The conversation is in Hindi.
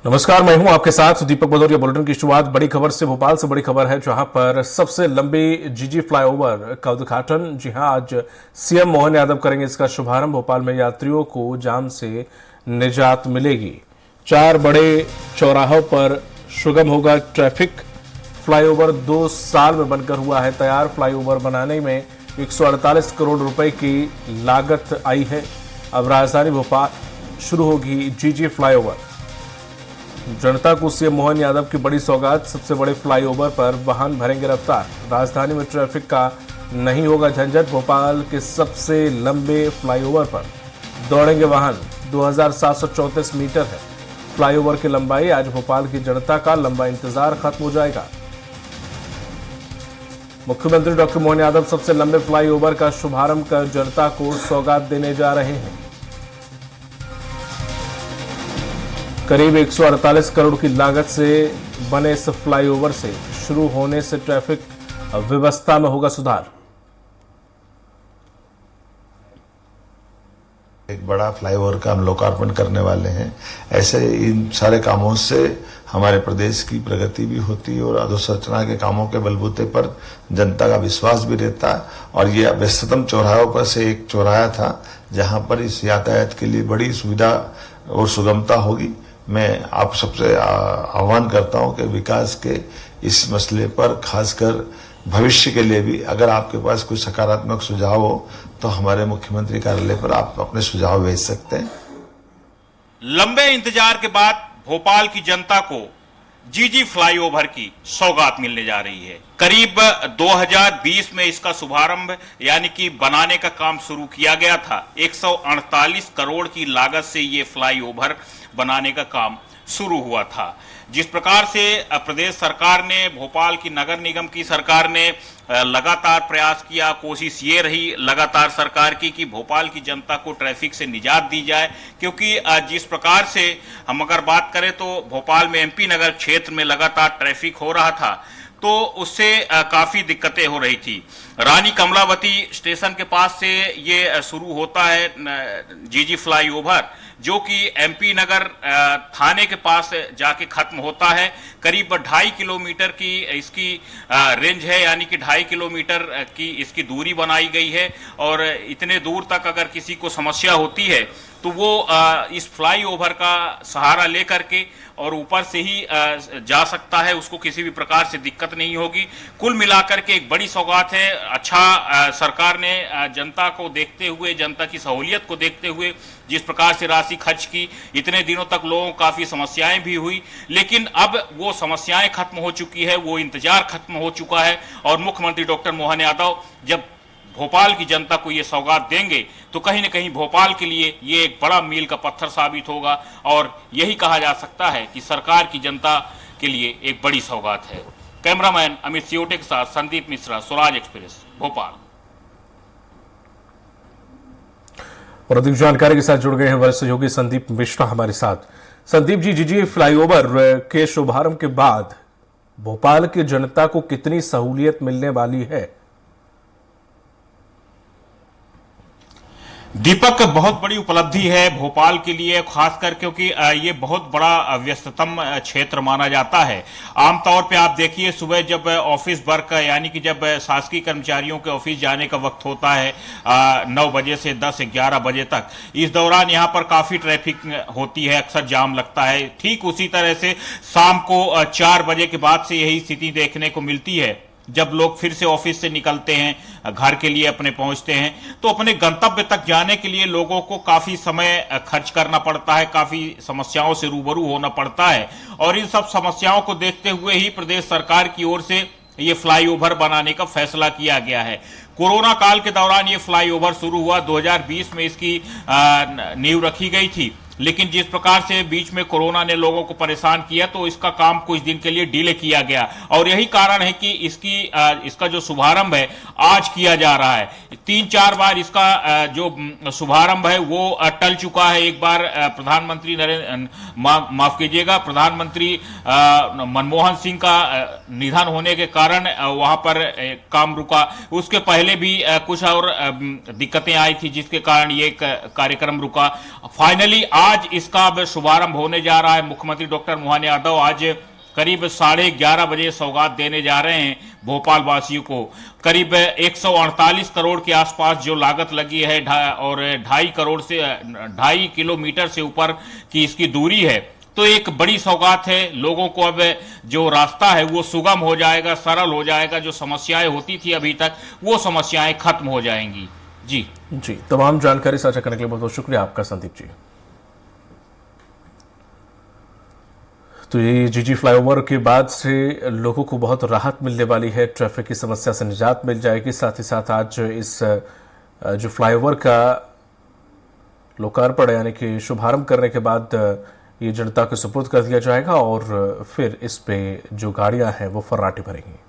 नमस्कार, मैं हूं आपके साथ दीपक भदौरिया। बुलेटिन की शुरुआत बड़ी खबर से। भोपाल से बड़ी खबर है, जहां पर सबसे लंबी जीजी फ्लाईओवर का उद्घाटन आज सीएम मोहन यादव करेंगे। इसका शुभारंभ। भोपाल में यात्रियों को जाम से निजात मिलेगी। 4 बड़े चौराहों पर सुगम होगा ट्रैफिक। फ्लाईओवर 2 साल में बनकर हुआ है तैयार। फ्लाईओवर बनाने में 148 करोड़ रुपए की लागत आई है। अब राजधानी भोपाल शुरू होगी जीजी फ्लाईओवर। जनता को सीएम मोहन यादव की बड़ी सौगात। सबसे बड़े फ्लाईओवर पर वाहन भरेंगे रफ्तार। राजधानी में ट्रैफिक का नहीं होगा झंझट। भोपाल के सबसे लंबे फ्लाईओवर पर दौड़ेंगे वाहन। 2734 मीटर है फ्लाईओवर की लंबाई। आज भोपाल की जनता का लंबा इंतजार खत्म हो जाएगा। मुख्यमंत्री डॉक्टर मोहन यादव सबसे लंबे फ्लाईओवर का शुभारंभ कर जनता को सौगात देने जा रहे हैं। करीब 148 करोड़ की लागत से बने इस फ्लाईओवर से शुरू होने से ट्रैफिक व्यवस्था में होगा सुधार। एक बड़ा फ्लाईओवर का हम लोकार्पण करने वाले हैं। ऐसे इन सारे कामों से हमारे प्रदेश की प्रगति भी होती है और अधोसंरचना के कामों के बलबूते पर जनता का विश्वास भी रहता है। और ये व्यस्ततम चौराहों पर से एक चौराहा था जहां पर इस यातायात के लिए बड़ी सुविधा और सुगमता होगी। मैं आप सबसे आह्वान करता हूं कि विकास के इस मसले पर खासकर भविष्य के लिए भी अगर आपके पास कोई सकारात्मक सुझाव हो तो हमारे मुख्यमंत्री कार्यालय पर आप अपने सुझाव भेज सकते हैं। लंबे इंतजार के बाद भोपाल की जनता को जीजी फ्लाईओवर की सौगात मिलने जा रही है। करीब 2020 में इसका शुभारंभ यानी कि बनाने का काम शुरू किया गया था। 148 करोड़ की लागत से ये फ्लाईओवर बनाने का काम शुरू हुआ था। जिस प्रकार से प्रदेश सरकार ने, भोपाल की नगर निगम की सरकार ने लगातार प्रयास किया, कोशिश ये रही लगातार सरकार की कि भोपाल की जनता को ट्रैफिक से निजात दी जाए। क्योंकि जिस प्रकार से हम अगर बात करें तो भोपाल में एमपी नगर क्षेत्र में लगातार ट्रैफिक हो रहा था, तो उससे काफी दिक्कतें हो रही थी। रानी कमलावती स्टेशन के पास से ये शुरू होता है जीजी फ्लाईओवर, जो कि एमपी नगर थाने के पास जाके खत्म होता है। करीब 2.5 किलोमीटर की इसकी रेंज है, यानी कि 2.5 किलोमीटर की इसकी दूरी बनाई गई है। और इतने दूर तक अगर किसी को समस्या होती है तो वो इस फ्लाईओवर का सहारा लेकर के और ऊपर से ही जा सकता है। उसको किसी भी प्रकार से दिक्कत नहीं होगी। कुल मिलाकर के एक बड़ी सौगात है। अच्छा सरकार ने जनता को देखते हुए, जनता की सहूलियत को देखते हुए जिस प्रकार से राशि खर्च की, इतने दिनों तक लोगों को काफी समस्याएं भी हुई, लेकिन अब वो समस्याएं खत्म हो चुकी है, वो इंतजार खत्म हो चुका है। और मुख्यमंत्री डॉक्टर मोहन यादव जब भोपाल की जनता को ये सौगात देंगे तो कहीं न कहीं भोपाल के लिए ये एक बड़ा मील का पत्थर साबित होगा। और यही कहा जा सकता है कि सरकार की जनता के लिए एक बड़ी सौगात है। कैमरामैन अमित सियोटे के साथ संदीप मिश्रा, स्वराज एक्सप्रेस, भोपाल। और अधिक जानकारी के साथ जुड़ गए हैं वरिष्ठ सहयोगी संदीप मिश्रा हमारे साथ। संदीप जी, जीजी फ्लाईओवर के शुभारंभ के बाद भोपाल की जनता को कितनी सहूलियत मिलने वाली है? दीपक, बहुत बड़ी उपलब्धि है भोपाल के लिए, खासकर क्योंकि ये बहुत बड़ा व्यस्ततम क्षेत्र माना जाता है। आमतौर पे आप देखिए, सुबह जब ऑफिस वर्क यानी कि जब शासकीय कर्मचारियों के ऑफिस जाने का वक्त होता है 9 बजे से 10-11 बजे तक, इस दौरान यहाँ पर काफी ट्रैफिक होती है, अक्सर जाम लगता है। ठीक उसी तरह से शाम को 4 बजे के बाद से यही स्थिति देखने को मिलती है। जब लोग फिर से ऑफिस से निकलते हैं, घर के लिए अपने पहुंचते हैं, तो अपने गंतव्य तक जाने के लिए लोगों को काफी समय खर्च करना पड़ता है, काफी समस्याओं से रूबरू होना पड़ता है। और इन सब समस्याओं को देखते हुए ही प्रदेश सरकार की ओर से ये फ्लाईओवर बनाने का फैसला किया गया है। कोरोना काल के दौरान ये फ्लाईओवर शुरू हुआ, 2020 में इसकी नींव रखी गई थी। लेकिन जिस प्रकार से बीच में कोरोना ने लोगों को परेशान किया, तो इसका काम कुछ दिन के लिए डिले किया गया। और यही कारण है कि इसका जो शुभारंभ है आज किया जा रहा है। 3-4 बार इसका जो शुभारंभ है वो टल चुका है। एक बार प्रधानमंत्री माफ कीजिएगा, प्रधानमंत्री मनमोहन सिंह का निधन होने के कारण वहां पर काम रुका। उसके पहले भी कुछ और दिक्कतें आई थी जिसके कारण ये कार्यक्रम रुका। फाइनली आज इसका अब शुभारंभ होने जा रहा है। मुख्यमंत्री डॉक्टर मोहन यादव आज करीब 11:30 बजे सौगात देने जा रहे हैं भोपाल वासियों को। करीब 148 करोड़ के आसपास जो लागत लगी है और 2.5 किलोमीटर से ऊपर की इसकी दूरी है, तो एक बड़ी सौगात है। लोगों को अब जो रास्ता है वो सुगम हो जाएगा, सरल हो जाएगा। जो समस्याएं होती थी अभी तक, वो समस्याएं खत्म हो जाएंगी। जी तमाम जानकारी साझा करने के लिए बहुत बहुत शुक्रिया आपका संदीप जी। तो ये जीजी फ्लाईओवर के बाद से लोगों को बहुत राहत मिलने वाली है, ट्रैफिक की समस्या से निजात मिल जाएगी। साथ ही साथ आज इस जो फ्लाईओवर का लोकार्पण यानी कि शुभारंभ करने के बाद ये जनता को सुपुर्द कर दिया जाएगा और फिर इस पे जो गाड़ियां हैं वो फर्राटे भरेंगी।